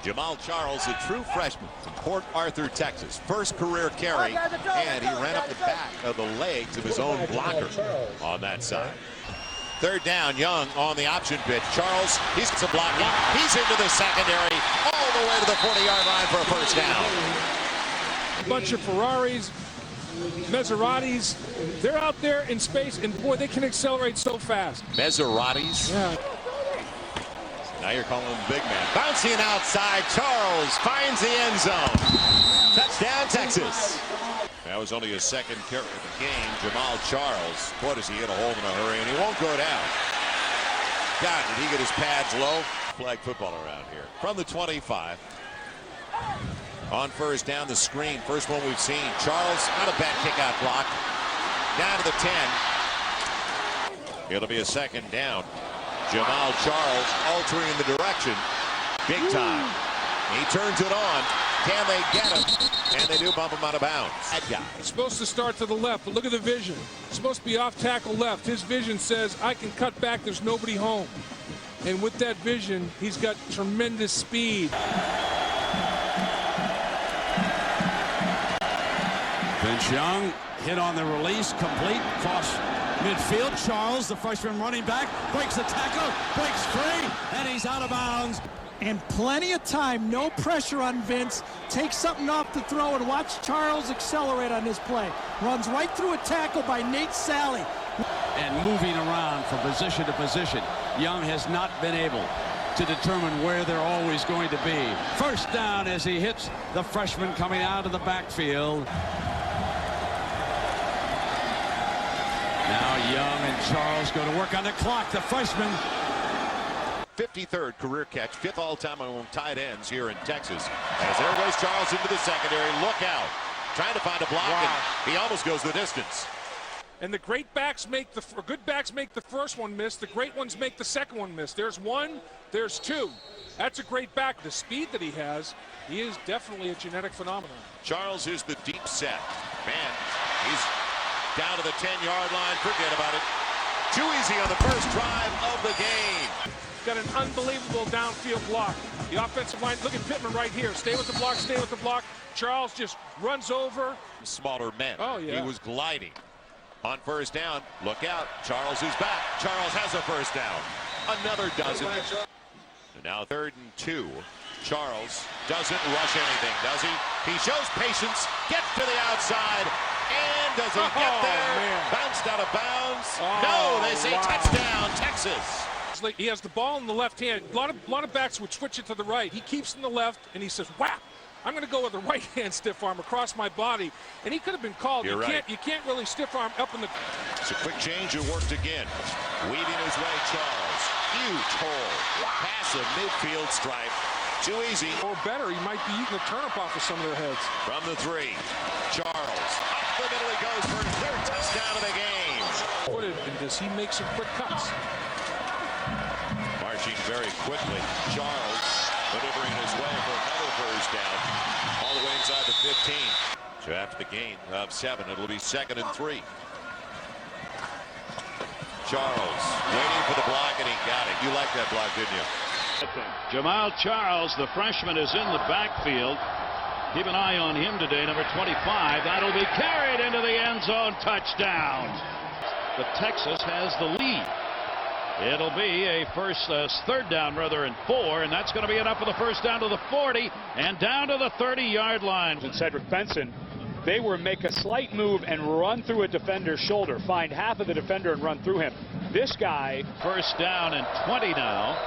Jamal Charles, a true freshman from Port Arthur, Texas. First career carry, and he ran up the back of the legs of his own blocker on that side. Third down, Young on the option pitch. Charles, he's some blocking. He's into the secondary, all the way to the 40-yard line for a first down. A bunch of Ferraris, Maseratis, they're out there in space, and boy, they can accelerate so fast. Maseratis? Yeah. Now you're calling him big man. Bouncing outside, Charles finds the end zone. Touchdown, Texas. That was only his second carry of the game. Jamal Charles, boy, does he hit a hole in a hurry, and he won't go down. God, did he get his pads low? Flag football around here. From the 25. On first down, the screen. First one we've seen. Charles, not a bad kick-out block. Down to the 10. It'll be a second down. Jamal Charles altering the direction big time. He turns it on. Can they get him? And they do bump him out of bounds. That guy. He's supposed to start to the left, but look at the vision. He's supposed to be off tackle left. His vision says, I can cut back, there's nobody home. And with that vision, he's got tremendous speed. Vince Young hit on the release, complete, cross midfield. Charles, the freshman running back, breaks the tackle, breaks free, and he's out of bounds. And plenty of time, no pressure on Vince. Takes something off the throw and watch Charles accelerate on this play. Runs right through a tackle by Nate Sally. And moving around from position to position. Young has not been able to determine where they're always going to be. First down as he hits the freshman coming out of the backfield. Now Young and Charles go to work on the clock. The freshman. 53rd career catch, 5th all-time among tight ends here in Texas. As there goes Charles into the secondary. Look out. Trying to find a block, and he almost goes the distance. And the great backs make the good backs make the first one miss. The great ones make the second one miss. There's one, there's two. That's a great back. The speed that he has, he is definitely a genetic phenomenon. Charles is the deep set. Man, he's down to the 10-yard line. Forget about it. Too easy on the first drive of the game. Got an unbelievable downfield block. The offensive line, look at Pittman right here. Stay with the block, stay with the block. Charles just runs over. Smaller men. Oh, yeah. He was gliding. On first down, look out. Charles is back. Charles has a first down. Another dozen. And now 3rd and 2. Charles doesn't rush anything, does he? He shows patience, gets to the outside, and does he get there? Man. Bounced out of bounds. No, they say touchdown, Texas. He has the ball in the left hand. A lot of backs would switch it to the right. He keeps in the left, and he says, whap, I'm going to go with the right hand stiff arm across my body. And he could have been called. You're right. You can't really stiff arm up in the... It's a quick change. It worked again. Weaving his way, Charles. Huge hole. Pass a midfield stripe. Too easy. Or better, he might be eating the turnip off of some of their heads. From the 3. Charles. Up the middle he goes for his 3rd touchdown of the game. And does he make some quick cuts? Marching very quickly. Charles maneuvering his way for another first down. All the way inside the 15. So after the gain of 7, it'll be 2nd and 3. Charles waiting for the block, and he got it. You liked that block, didn't you? Jamal Charles, the freshman, is in the backfield. Keep an eye on him today, number 25. That'll be carried into the end zone. Touchdown. The Texas has the lead. It'll be a 3rd down rather, and 4, and that's going to be enough for the first down to the 40 and down to the 30-yard line. And Cedric Benson, they were make a slight move and run through a defender's shoulder, find half of the defender and run through him. This guy, 1st down and 20 now.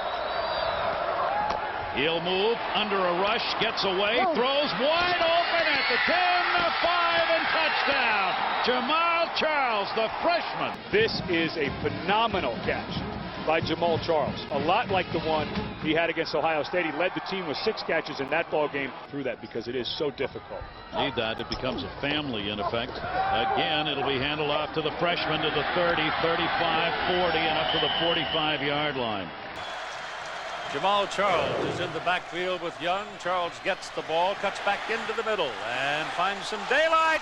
He'll move under a rush, gets away, throws wide open at the 10, the 5, and touchdown. Jamal Charles, the freshman. This is a phenomenal catch by Jamal Charles. A lot like the one he had against Ohio State. He led the team with 6 catches in that ball game through that because it is so difficult. Need that. It becomes a family in effect. Again, it'll be handled off to the freshman to the 30, 35, 40, and up to the 45-yard line. Jamal Charles is in the backfield with Young. Charles gets the ball, cuts back into the middle, and finds some daylight.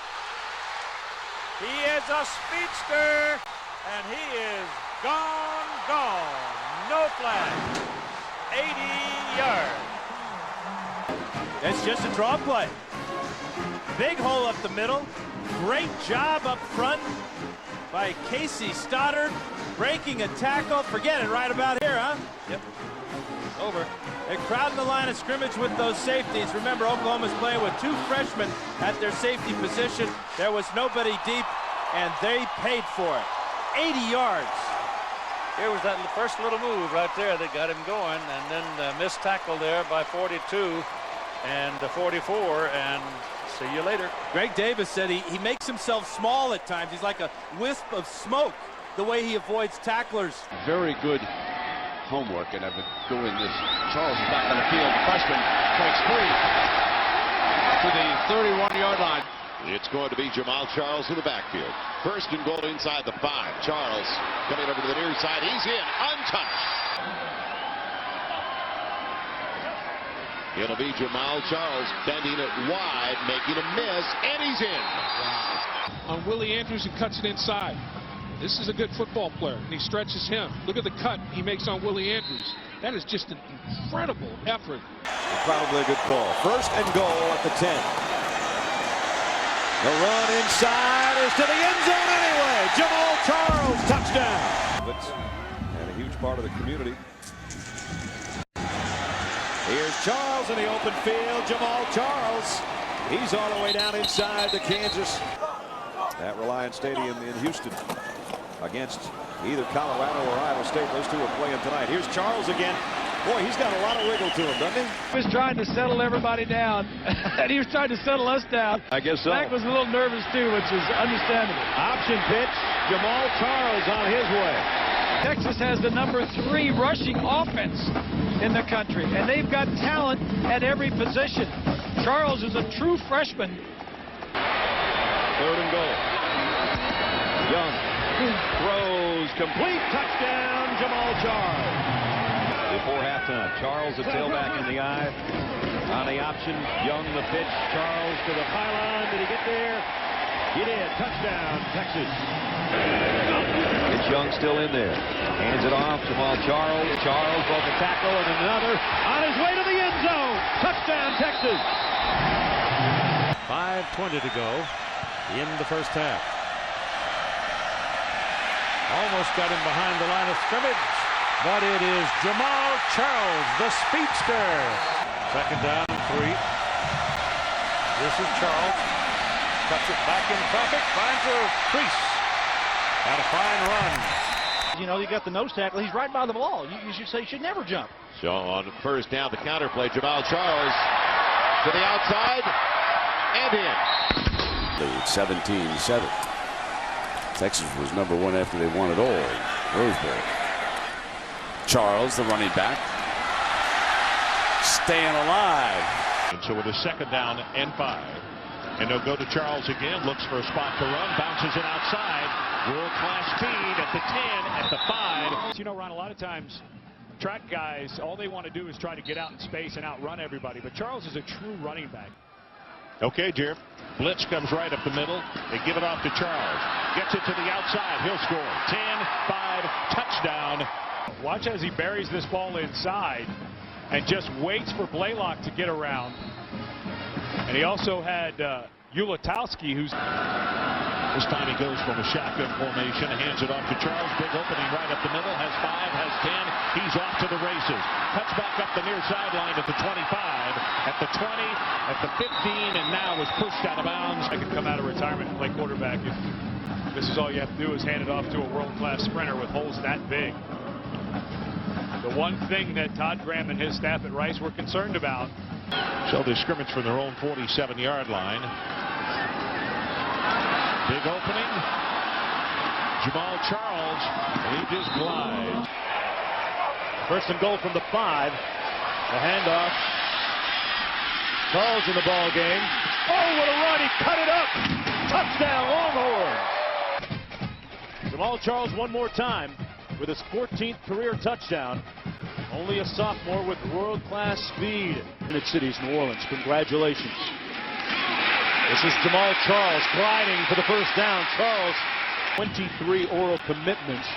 He is a speedster, and he is gone. No flag. 80 yards. It's just a draw play. Big hole up the middle. Great job up front by Casey Stoddard. Breaking a tackle. Forget it right about here, huh? Yep. Over. They're crowding the line of scrimmage with those safeties. Remember, Oklahoma's playing with 2 freshmen at their safety position. There was nobody deep, and they paid for it. 80 yards. Here was that first little move right there that got him going, and then missed tackle there by 42 and 44, and see you later. Greg Davis said he makes himself small at times. He's like a wisp of smoke the way he avoids tacklers. Very good homework, and I've been doing this. Charles is back on the field. The freshman breaks free to the 31-yard line. It's going to be Jamal Charles in the backfield. First and goal inside the 5. Charles coming over to the near side. He's in, untouched. It'll be Jamal Charles bending it wide, making a miss, and he's in. On Willie Andrews, he cuts it inside. This is a good football player, and he stretches him. Look at the cut he makes on Willie Andrews. That is just an incredible effort. Probably a good call. First and goal at the 10. The run inside is to the end zone anyway. Jamal Charles, touchdown. And a huge part of the community. Here's Charles in the open field. Jamal Charles. He's all the way down inside the Kansas at Reliant Stadium in Houston against either Colorado or Iowa State. Those two are playing tonight. Here's Charles again. Boy, he's got a lot of wiggle to him, doesn't he? He was trying to settle everybody down, and he was trying to settle us down. I guess so. Mac was a little nervous, too, which is understandable. Option pitch. Jamal Charles on his way. Texas has the #3 rushing offense in the country, and they've got talent at every position. Charles is a true freshman. Third and goal. Young throws complete. Touchdown, Jamal Charles. Before halftime, Charles a tailback in the eye. On the option, Young the pitch. Charles to the pylon. Did he get there? He did. Touchdown, Texas. It's Young still in there. Hands it off. Jamal Charles. Charles broke a tackle and another. On his way to the end zone. Touchdown, Texas. 5:20 to go in the first half. Almost got him behind the line of scrimmage, but it is Jamal Charles, the speedster. Second down and 3. This is Charles. Cuts it back in traffic, finds a crease. Had a fine run. You know, you got the nose tackle. He's right by the ball. You should say he should never jump. So on first down, the counter play, Jamal Charles to the outside and in. Lead 17-7. Texas was #1 after they won it all. Rose Bowl. Charles, the running back, staying alive. And so with a second down and 5. And they'll go to Charles again, looks for a spot to run, bounces it outside. World-class speed at the 10, at the 5. You know, Ron, a lot of times track guys, all they want to do is try to get out in space and outrun everybody. But Charles is a true running back. Okay, Jerry. Blitz comes right up the middle. They give it off to Charles. Gets it to the outside. He'll score. 10-5, touchdown. Watch as he buries this ball inside and just waits for Blaylock to get around. And he also had Ulatowski, who's... This time he goes from a shotgun formation, hands it off to Charles. Big opening right up the middle. Has 5, has 10. He's off to the races. Cuts back up the near sideline at the 25, at the 20, at the 15, and now is pushed out of bounds. I could come out of retirement and play quarterback if this is all you have to do is hand it off to a world-class sprinter with holes that big. The one thing that Todd Graham and his staff at Rice were concerned about. So they scrimmage from their own 47-yard line. Big opening. Jamal Charles, and he just glides. First and goal from the 5. The handoff. Charles in the ball game. Oh, what a run. He cut it up. Touchdown, Longhorns. Jamal Charles one more time with his 14th career touchdown. Only a sophomore with world-class speed. Cities, New Orleans. Congratulations. This is Jamal Charles gliding for the first down. Charles, 23 oral commitments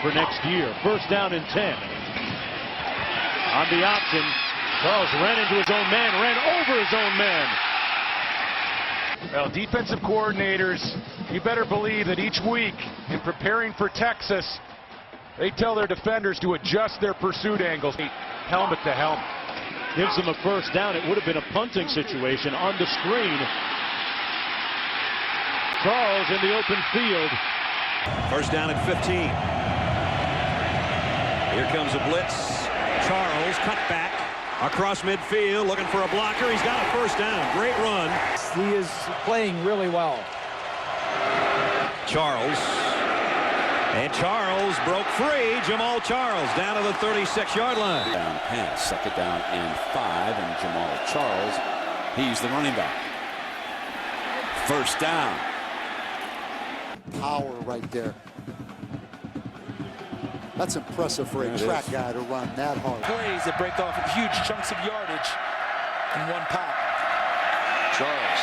for next year. First down and 10. On the option, Charles ran into his own man, ran over his own man. Well, defensive coordinators, you better believe that each week in preparing for Texas, they tell their defenders to adjust their pursuit angles. Helmet to helmet. Gives them a first down. It would have been a punting situation on the screen. Charles in the open field. First down at 15. Here comes a blitz. Charles cut back across midfield looking for a blocker. He's got a first down. Great run. He is playing really well. Charles. And Charles broke free. Jamal Charles down to the 36-yard line. Down pass, 2nd down and 5, and Jamal Charles, he's the running back. First down. Power right there. That's impressive for a track guy to run that hard. Plays that break off huge chunks of yardage in one pop. Charles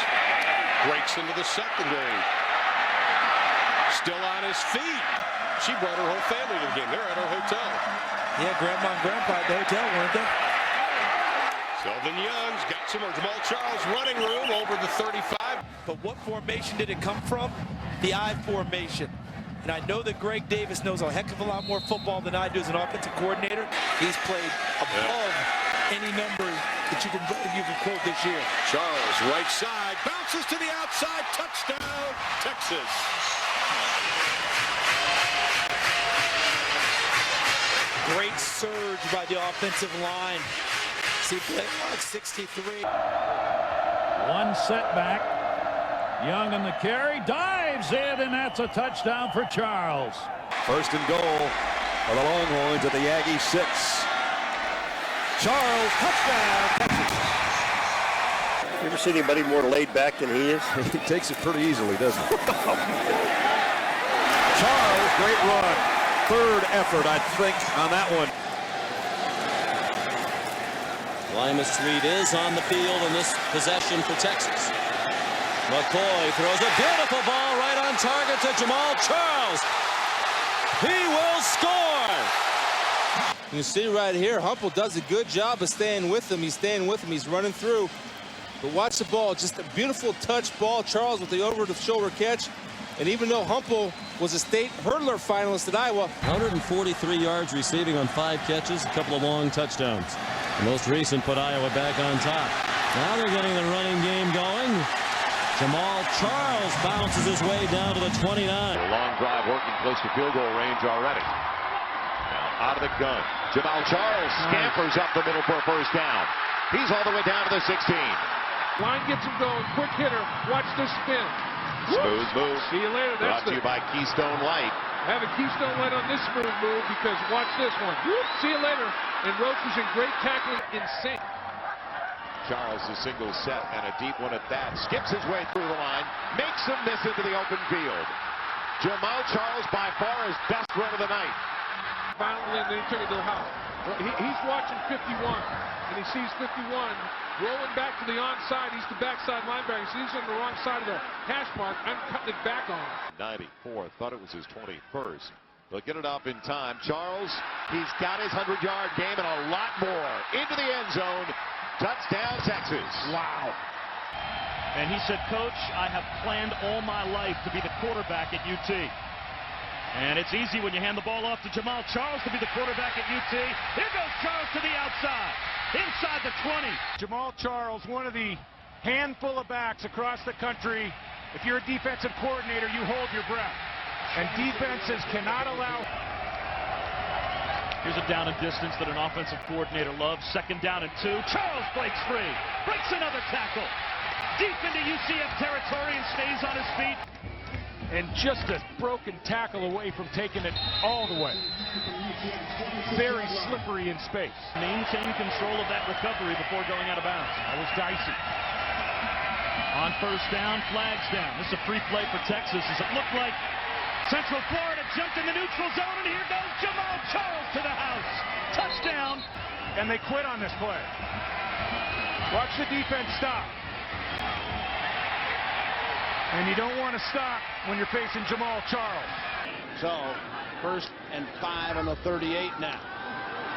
breaks into the secondary. Still on his feet. She brought her whole family to the game. They're at her hotel. Yeah, Grandma and Grandpa at the hotel, weren't they? Sylvan Young's got some more. Jamal Charles running room over the 35. But what formation did it come from? The I formation. And I know that Greg Davis knows a heck of a lot more football than I do as an offensive coordinator. He's played above any number that you can quote this year. Charles, right side, bounces to the outside. Touchdown, Texas. Great surge by the offensive line. See, play mark 63. One setback. Young on the carry, dives in, and that's a touchdown for Charles. First and goal for the Longhorns at the Aggie 6. Charles, touchdown, Texas. You ever seen anybody more laid back than he is? He takes it pretty easily, doesn't he? Charles, great run. Third effort, I think, on that one. Lima Street is on the field in this possession for Texas. McCoy throws a beautiful ball right on target to Jamal Charles. He will score. You can see right here, Humple does a good job of staying with him. He's staying with him. He's running through. But watch the ball. Just a beautiful touch ball. Charles with the over-the-shoulder catch. And even though Humple was a state hurdler finalist at Iowa. 143 yards receiving on 5 catches, a couple of long touchdowns. The most recent put Iowa back on top. Now they're getting the running game going. Jamal Charles bounces his way down to the 29. A long drive working close to field goal range already. Now out of the gun. Jamal Charles scampers up the middle for a first down. He's all the way down to the 16. Line gets him going. Quick hitter. Watch this spin. Smooth move. See you later. Brought to you by Keystone Light. Have a Keystone Light on this smooth move because watch this one. See you later. And Roach was in great tackling in sync. Charles a single set and a deep one at that. Skips his way through the line. Makes him miss into the open field. Jamal Charles by far his best run of the night. Finally, and then he took it to the house. He's watching 51, and he sees 51 rolling back to the onside. He's the backside linebacker. So he's on the wrong side of the hash mark. I'm cutting it back on him. 94, thought it was his 21st. They'll get it up in time. Charles, he's got his 100-yard game and a lot more. Into the end zone. Touchdown, Texas. Wow. And he said, Coach, I have planned all my life to be the quarterback at UT. And it's easy when you hand the ball off to Jamal Charles to be the quarterback at UT. Here goes Charles to the outside, inside the 20. Jamal Charles, one of the handful of backs across the country. If you're a defensive coordinator, you hold your breath. And defenses cannot allow. Here's a down and distance that an offensive coordinator loves. 2nd down and 2. Charles breaks free. Breaks another tackle. Deep into UCF territory and stays on his feet. And just a broken tackle away from taking it all the way. Very slippery in space. Maintain control of that recovery before going out of bounds. That was dicey. On first down, flags down. This is a free play for Texas as it looked like Central Florida jumped in the neutral zone, and here goes Jamal Charles to the house. Touchdown. And they quit on this play. Watch the defense stop. And you don't want to stop when you're facing Jamal Charles. So, 1st and 5 on the 38 now.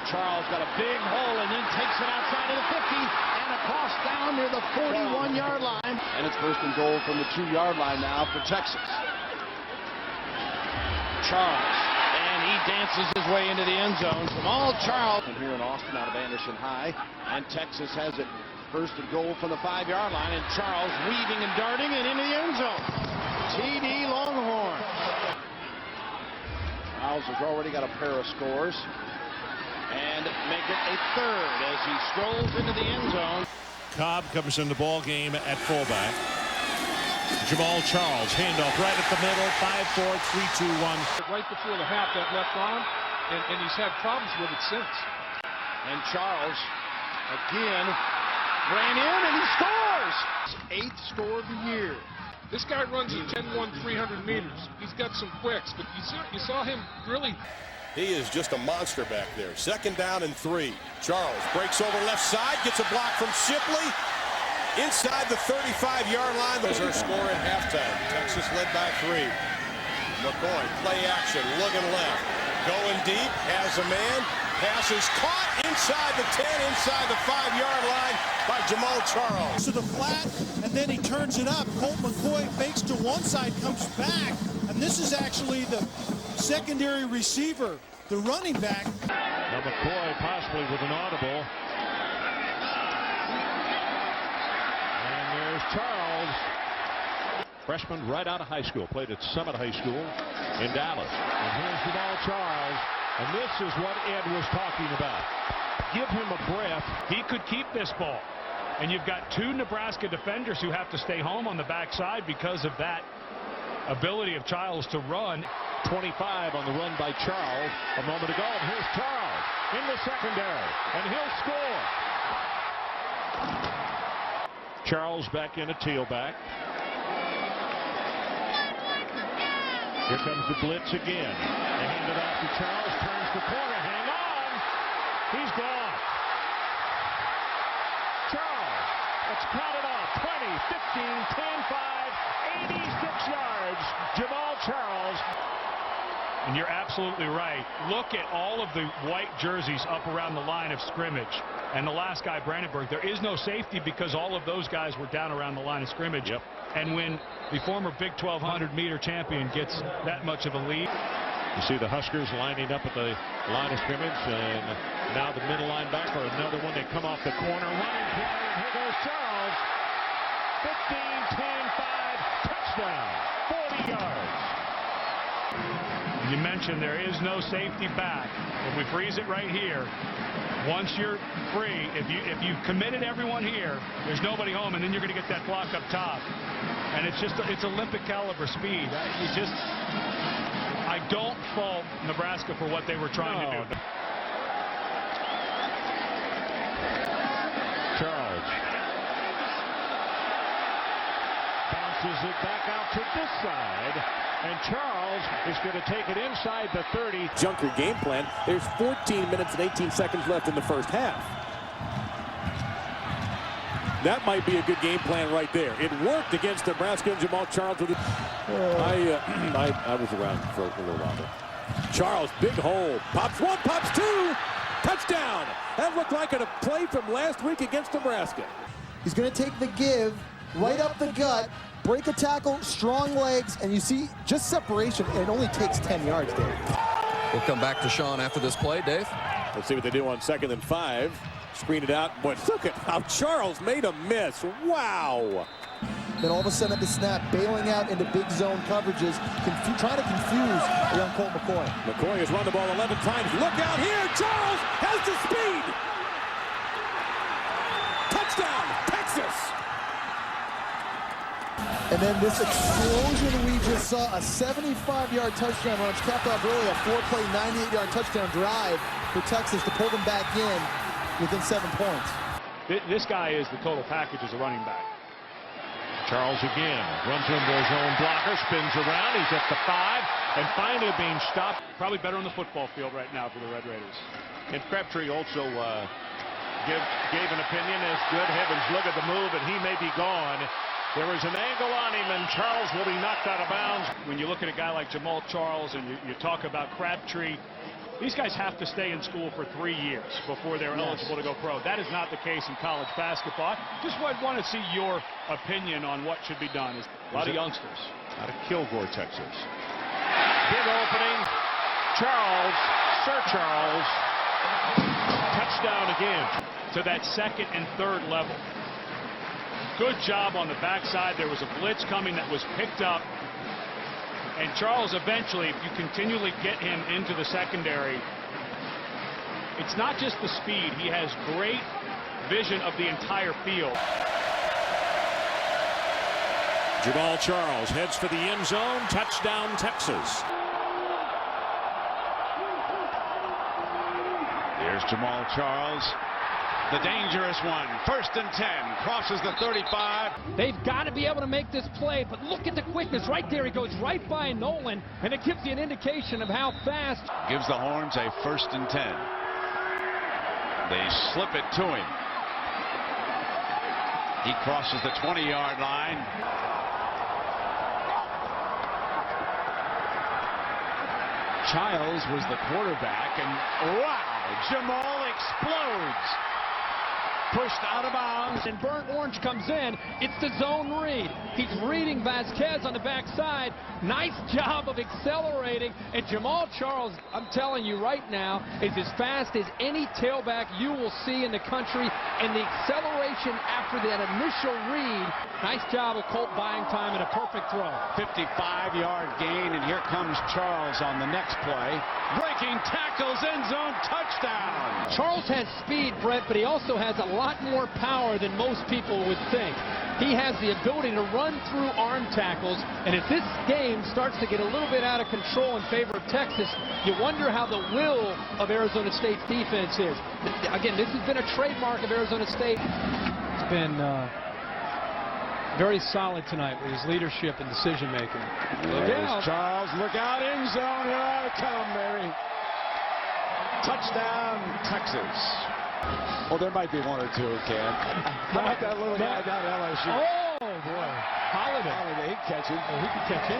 Charles got a big hole and then takes it outside of the 50 and across down near the 41-yard line. And it's first and goal from the 2-yard line now for Texas. Charles, and he dances his way into the end zone. Jamal Charles. And here in Austin out of Anderson High, and Texas has it first and goal from the 5-yard line, and Charles weaving and darting and into the end zone. TD Longhorn. Charles has already got a pair of scores and make it a third as he strolls into the end zone. Cobb comes in the ball game at fullback. Jamal Charles, handoff right at the middle, 5-4, 3-2-1. Right before the half, that left arm, and he's had problems with it since. And Charles again ran in and he scores! His 8th score of the year. This guy runs a 10-1 300 meters. He's got some quicks, but you saw him really. He is just a monster back there. 2nd down and 3. Charles breaks over left side, gets a block from Shipley. Inside the 35-yard line. There's our score at halftime. Texas led by 3. McCoy, play action, looking left. Going deep, has a man. Pass is caught inside the 10, inside the 5-yard line by Jamal Charles. To the flat, and then he turns it up. Colt McCoy fakes to one side, comes back, and this is actually the secondary receiver, the running back. Now McCoy possibly with an audible. And there's Charles. Freshman right out of high school. Played at Summit High School in Dallas. And here's Jamal Charles. And this is what Ed was talking about. Give him a breath. He could keep this ball. And you've got 2 Nebraska defenders who have to stay home on the backside because of that ability of Charles to run. 25 on the run by Charles a moment ago. And here's Charles in the secondary. And he'll score. Charles back in a tailback. Here comes the blitz again. They hand it off to Charles. Turns the corner. Hang on. He's gone. Charles. Let's count it off. 20, 15, 10, 5, 86 yards. Jamal Charles. And you're absolutely right. Look at all of the white jerseys up around the line of scrimmage. And the last guy, Brandenburg, there is no safety because all of those guys were down around the line of scrimmage. Yep. And when the former Big 1200-meter champion gets that much of a lead. You see the Huskers lining up at the line of scrimmage, and now the middle linebacker, another one. They come off the corner, running play, and here goes Charles. 15, 10, 5, touchdown, 40 yards. You mentioned there is no safety back. If we freeze it right here, once you're free, if you've committed everyone here, there's nobody home, and then you're going to get that block up top. And it's Olympic caliber speed. I don't fault Nebraska for what they were trying to do. Charles bounces it back out to this side, and Charles is going to take it inside the 30. Junker game plan. There's 14 minutes and 18 seconds left in the first half. That might be a good game plan right there. It worked against Nebraska and Jamal Charles. I was around for a little while there. Charles, big hole. Pops one, pops two. Touchdown. That looked like a play from last week against Nebraska. He's going to take the give right up the gut, break a tackle, strong legs, and you see just separation, and it only takes 10 yards, Dave. We'll come back to Sean after this play, Dave. Let's see what they do on 2nd and 5. Screen it out. Boy, look at how Charles made a miss. Wow. Then all of a sudden at the snap, bailing out into big zone coverages, trying to confuse young Colt McCoy. McCoy has run the ball 11 times. Look out here. Charles has the speed. Touchdown, Texas. And then this explosion we just saw, a 75-yard touchdown run, capped off really a 4-play, 98-yard touchdown drive for Texas to pull them back in within 7 points. This guy is the total package as a running back. Charles again runs into his own blocker, spins around. He's at the 5, and finally being stopped. Probably better on the football field right now for the Red Raiders. And Crabtree also gave an opinion as good heavens, look at the move, and he may be gone. There is an angle on him, and Charles will be knocked out of bounds. When you look at a guy like Jamal Charles and you talk about Crabtree, these guys have to stay in school for 3 years before they're eligible to go pro. That is not the case in college basketball. Just want to see your opinion on what should be done. A lot of youngsters. Out of Kilgore, Texas. Big opening. Charles, Sir Charles. Touchdown again. To that second and third level. Good job on the backside. There was a blitz coming that was picked up. And Charles eventually, if you continually get him into the secondary, it's not just the speed. He has great vision of the entire field. Jamal Charles heads for the end zone. Touchdown, Texas. Here's Jamal Charles. The dangerous one. 1st and 10. Crosses the 35. They've got to be able to make this play, but look at the quickness right there. He goes right by Nolan, and it gives you an indication of how fast. Gives the Horns a 1st and 10. They slip it to him. He crosses the 20-yard line. Childs was the quarterback, and wow, Jamal explodes. Pushed out of bounds. And Burnt Orange comes in. It's the zone read. He's reading Vasquez on the backside. Nice job of accelerating. And Jamal Charles, I'm telling you right now, is as fast as any tailback you will see in the country. And the acceleration after that initial read. Nice job of Colt buying time and a perfect throw. 55-yard gain, and here comes Charles on the next play. Breaking tackles, end zone, touchdown. Charles has speed, Brent, but he also has a lot more power than most people would think. He has the ability to run through arm tackles, and if this game starts to get a little bit out of control in favor of Texas, you wonder how the will of Arizona State's defense is. Again, this has been a trademark of Arizona State. It's been very solid tonight with his leadership and decision-making. Look out. Charles, look out, end zone, here I come, baby. Touchdown, Texas. Oh, there might be one or two, Ken. How about that little guy down at LSU? Oh, boy. Holiday. He can catch him. He can catch anything.